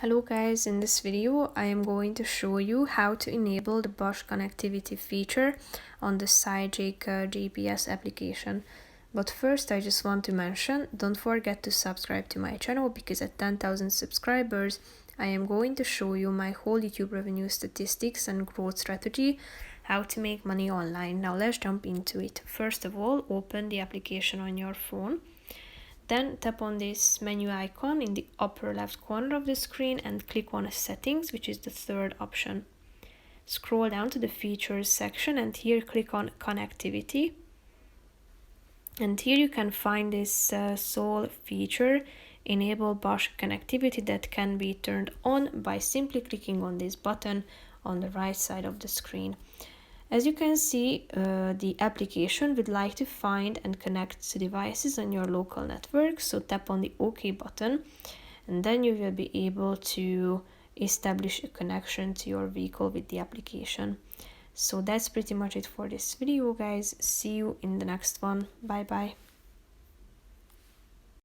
Hello guys, in this video I am going to show you how to enable the bosch connectivity feature on the Sygic GPS application. But first I just want to mention, don't forget to subscribe to my channel because at 10,000 subscribers I am going to show you my whole YouTube revenue statistics and growth strategy, how to make money online. Now let's jump into it. First of all, open the application on your phone. Then tap on this menu icon in the upper left corner of the screen and click on Settings, which is the third option. Scroll down to the Features section and here click on Connectivity. And here you can find this sole feature, Enable bosch connectivity, that can be turned on by simply clicking on this button on the right side of the screen. As you can see, the application would like to find and connect devices on your local network, so tap on the OK button and then you will be able to establish a connection to your vehicle with the application. So that's pretty much it for this video, guys. See you in the next one. Bye bye.